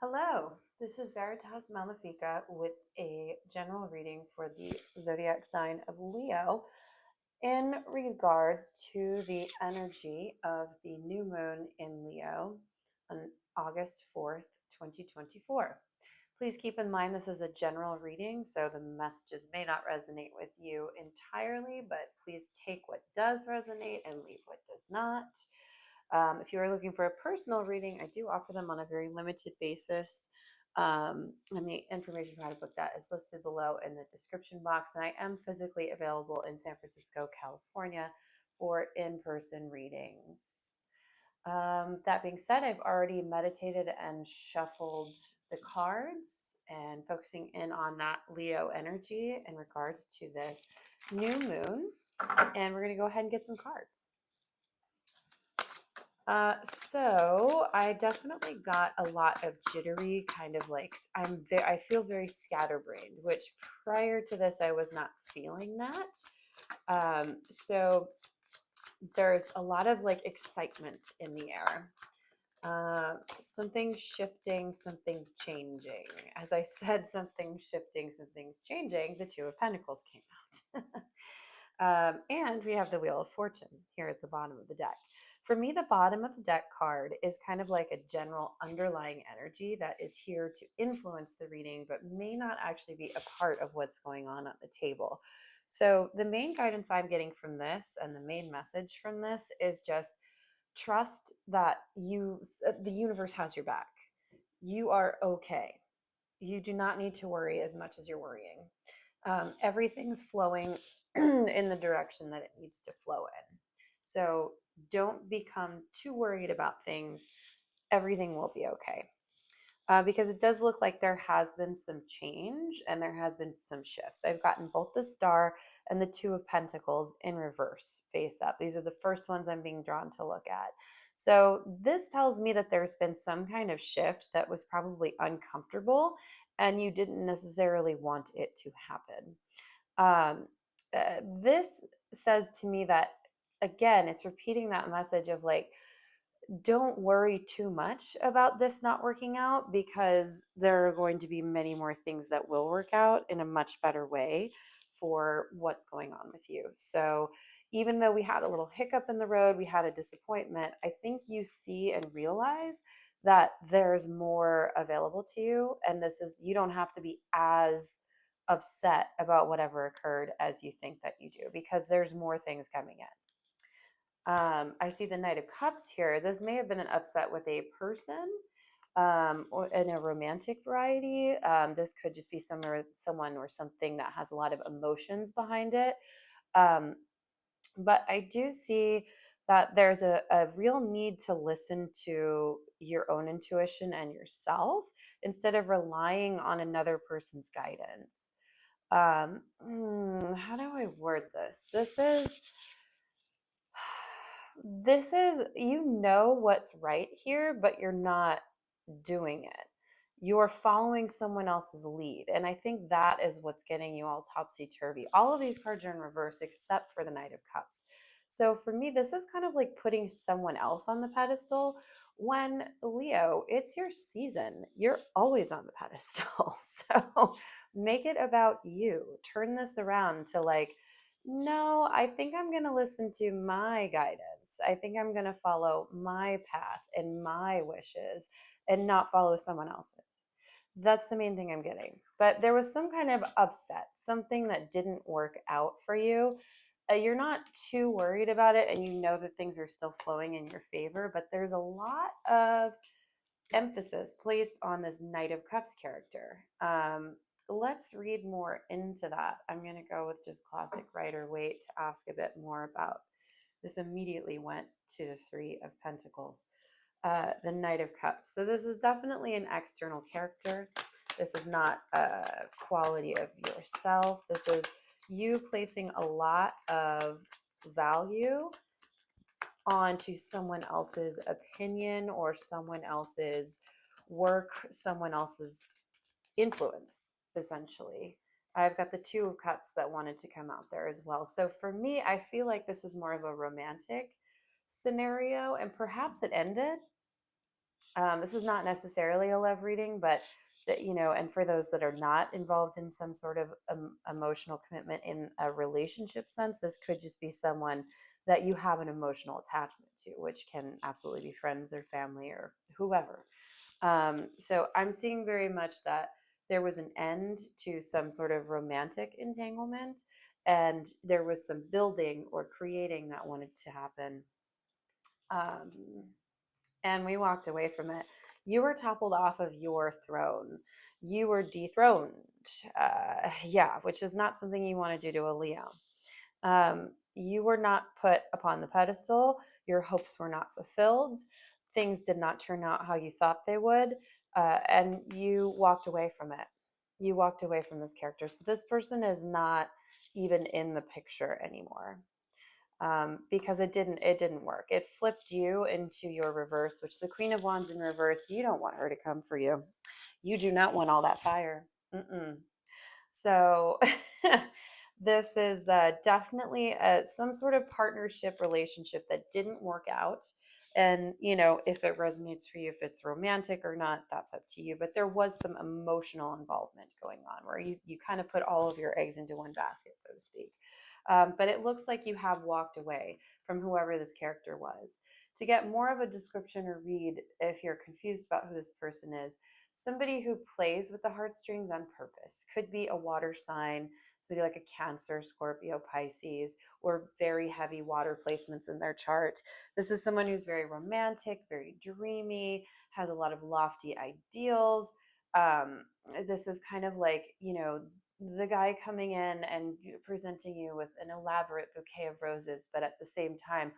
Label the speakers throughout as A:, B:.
A: Hello, this is Veritas Malefica with a general reading for the zodiac sign of Leo in regards to the energy of the new moon in Leo on August 4th, 2024. Please keep in mind this is a general reading, so the messages may not resonate with you entirely, but please take what does resonate and leave what does not. If you are looking for a personal reading, I do offer them on a very limited basis. And the information for how to book that is listed below in the description box. And I am physically available in San Francisco, California for in person readings. That being said, I've already meditated and shuffled the cards and focusing in on that Leo energy in regards to this new moon. And we're going to go ahead and get some cards. So I definitely got a lot of jittery kind of like I feel very scatterbrained, which prior to this I was not feeling that. So there's a lot of like excitement in the air. Something shifting, something changing. As I said, something shifting, something's changing. The Two of Pentacles came out. And we have the Wheel of Fortune here at the bottom of the deck. For me, the bottom of the deck card is kind of like a general underlying energy that is here to influence the reading, but may not actually be a part of what's going on at the table. So the main guidance I'm getting from this and the main message from this is just trust that the universe has your back. You are okay. You do not need to worry as much as you're worrying. Everything's flowing in the direction that it needs to flow in. So don't become too worried about things. Everything will be okay. Because it does look like there has been some change and there has been some shifts. I've gotten both the Star and the Two of Pentacles in reverse, face up. These are the first ones I'm being drawn to look at. So this tells me that there's been some kind of shift that was probably uncomfortable and you didn't necessarily want it to happen. This says to me that, again, it's repeating that message of like, don't worry too much about this not working out because there are going to be many more things that will work out in a much better way for what's going on with you. So even though we had a little hiccup in the road, we had a disappointment, I think you see and realize that there's more available to you. And you don't have to be as upset about whatever occurred as you think that you do, because there's more things coming in. I see the Knight of Cups here. This may have been an upset with a person or in a romantic variety. This could just be someone or something that has a lot of emotions behind it. But I do see that there's a real need to listen to your own intuition and yourself instead of relying on another person's guidance. How do I word this? You know what's right here, but you're not doing it. You're following someone else's lead. And I think that is what's getting you all topsy-turvy. All of these cards are in reverse except for the Knight of Cups. So for me, this is kind of like putting someone else on the pedestal when, Leo, it's your season. You're always on the pedestal. So make it about you. Turn this around to like, no, I think I'm going to listen to my guidance. I think I'm going to follow my path and my wishes and not follow someone else's. That's the main thing I'm getting. But there was some kind of upset, something that didn't work out for you. You're not too worried about it, and you know that things are still flowing in your favor, but there's a lot of emphasis placed on this Knight of Cups character. Let's read more into that. I'm going to go with just classic Rider-Waite to ask a bit more about this. Immediately went to the Three of Pentacles, the Knight of Cups. So this is definitely an external character. This is not a quality of yourself. This is you placing a lot of value onto someone else's opinion or someone else's work, someone else's influence, essentially. I've got the Two of Cups that wanted to come out there as well. So for me, I feel like this is more of a romantic scenario, and perhaps it ended. This is not necessarily a love reading, but and for those that are not involved in some sort of emotional commitment in a relationship sense, this could just be someone that you have an emotional attachment to, which can absolutely be friends or family or whoever. So I'm seeing very much that there was an end to some sort of romantic entanglement, and there was some building or creating that wanted to happen. Um, and we walked away from it. You were toppled off of your throne. You were dethroned. Yeah, which is not something you want to do to a Leo. You were not put upon the pedestal. Your hopes were not fulfilled. Things did not turn out how you thought they would. And you walked away from it. You walked away from this character. So this person is not even in the picture anymore, because it didn't work. It flipped you into your reverse, which the Queen of Wands in reverse, you don't want her to come for you. You do not want all that fire. Mm-mm. So this is definitely some sort of partnership relationship that didn't work out. And, if it resonates for you, if it's romantic or not, that's up to you. But there was some emotional involvement going on where you kind of put all of your eggs into one basket, so to speak. But it looks like you have walked away from whoever this character was. To get more of a description or read, if you're confused about who this person is, somebody who plays with the heartstrings on purpose. Could be a water sign, somebody like a Cancer, Scorpio, Pisces, or very heavy water placements in their chart. This is someone who's very romantic, very dreamy, has a lot of lofty ideals. Um, this is kind of like, the guy coming in and presenting you with an elaborate bouquet of roses, but at the same time,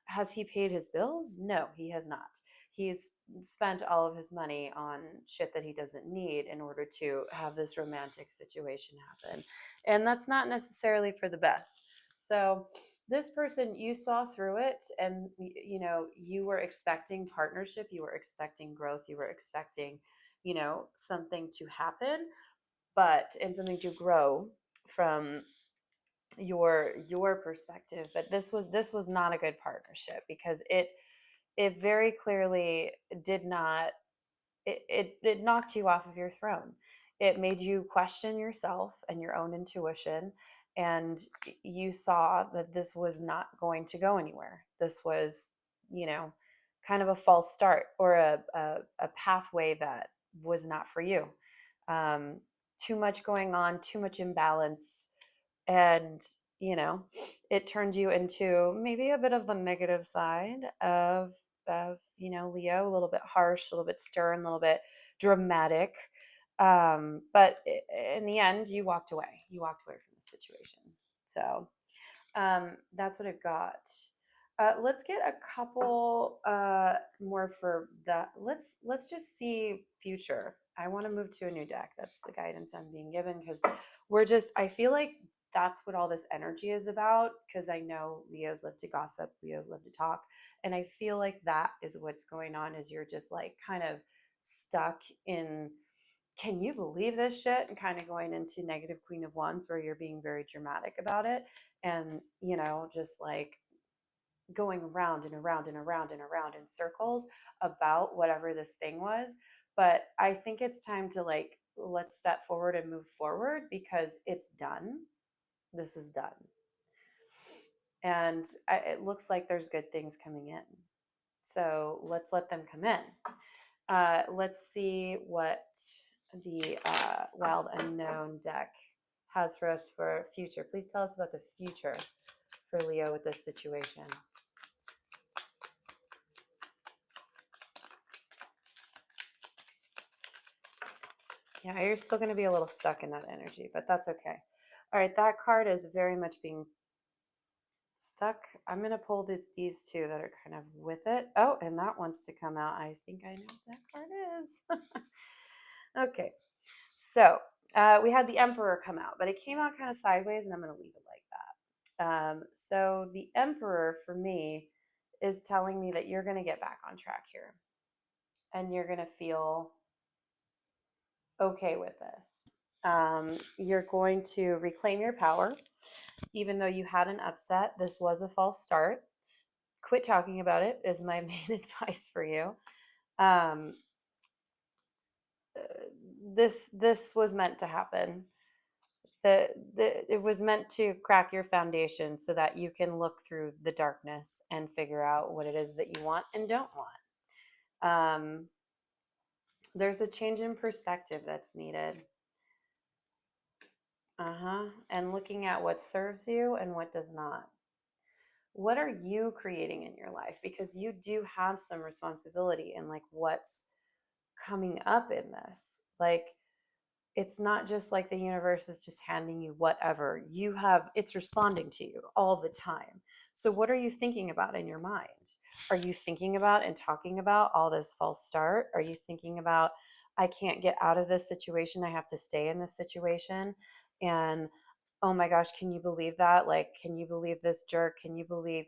A: has he paid his bills? No, he has not. He's spent all of his money on shit that he doesn't need in order to have this romantic situation happen. And that's not necessarily for the best. So, this person, you saw through it, and you were expecting partnership, you were expecting growth, you were expecting, something to happen, and something to grow from your perspective. But this was not a good partnership, because it very clearly did not, it knocked you off of your throne. It made you question yourself and your own intuition, and you saw that this was not going to go anywhere. This was, you know kind of a false start, or a pathway that was not for you. um, Too much going on, too much imbalance, and it turned you into maybe a bit of the negative side of Leo, a little bit harsh, a little bit stern, a little bit dramatic. But in the end, you walked away from the situation. So that's what I've got. Let's get a couple more for that. Let's just see future. I want to move to a new deck. That's the guidance I'm being given, because I feel like that's what all this energy is about, because I know Leos love to gossip, Leos love to talk, and I feel like that is what's going on, is you're just like kind of stuck in, can you believe this shit, and kind of going into negative Queen of Wands, where you're being very dramatic about it, and just like going around and around and around and around in circles about whatever this thing was. But I think it's time to, like, let's step forward and move forward, because it's done. This is done. And it looks like there's good things coming in. So let's let them come in. Let's see what the Wild Unknown deck has for us for future. Please tell us about the future for Leo with this situation. Yeah, you're still going to be a little stuck in that energy, but that's okay. All right, that card is very much being stuck. I'm going to pull these two that are kind of with it. Oh, and that wants to come out. I think I know what that card is. Okay, so we had the Emperor come out, but it came out kind of sideways, and I'm going to leave it like that. So the Emperor, for me, is telling me that you're going to get back on track here, and you're going to feel okay with this. You're going to reclaim your power. Even though you had an upset, this was a false start. Quit talking about it is my main advice for you. Um, this was meant to happen. It was meant to crack your foundation so that you can look through the darkness and figure out what it is that you want and don't want. There's a change in perspective that's needed. And looking at what serves you and what does not. What are you creating in your life? Because you do have some responsibility in like what's coming up in this. Like, it's not just like the universe is just handing you whatever. You have, it's responding to you all the time. So what are you thinking about in your mind? Are you thinking about and talking about all this false start? Are you thinking about, I can't get out of this situation, I have to stay in this situation? And oh my gosh, can you believe that? Like, can you believe this jerk? Can you believe?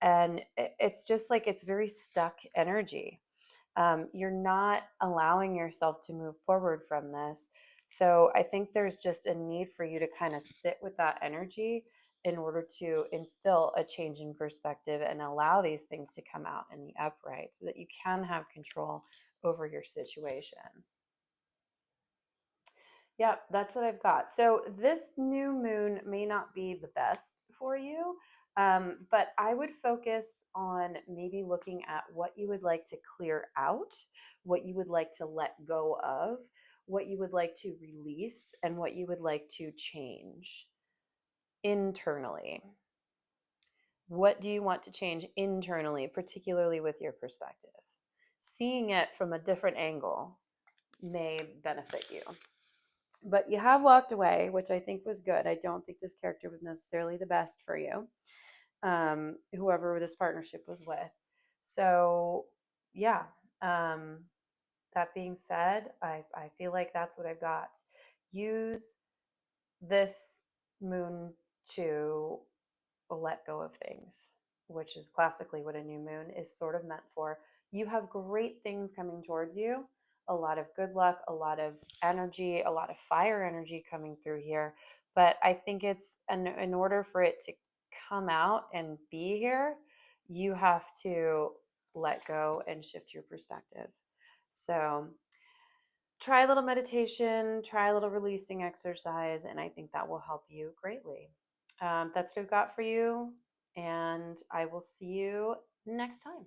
A: And it's just like, it's very stuck energy. You're not allowing yourself to move forward from this. So I think there's just a need for you to kind of sit with that energy in order to instill a change in perspective and allow these things to come out in the upright so that you can have control over your situation. Yep, that's what I've got. So this new moon may not be the best for you, but I would focus on maybe looking at what you would like to clear out, what you would like to let go of, what you would like to release, and what you would like to change internally. What do you want to change internally, particularly with your perspective? Seeing it from a different angle may benefit you. But you have walked away, which I think was good. I don't think this character was necessarily the best for you, whoever this partnership was with. So, yeah. Um, that being said, I feel like that's what I've got. Use this moon to let go of things, which is classically what a new moon is sort of meant for. You have great things coming towards you, a lot of good luck, a lot of energy, a lot of fire energy coming through here. But I think it's in order for it to come out and be here, you have to let go and shift your perspective. So try a little meditation, try a little releasing exercise, and I think that will help you greatly. That's what I've got for you, and I will see you next time.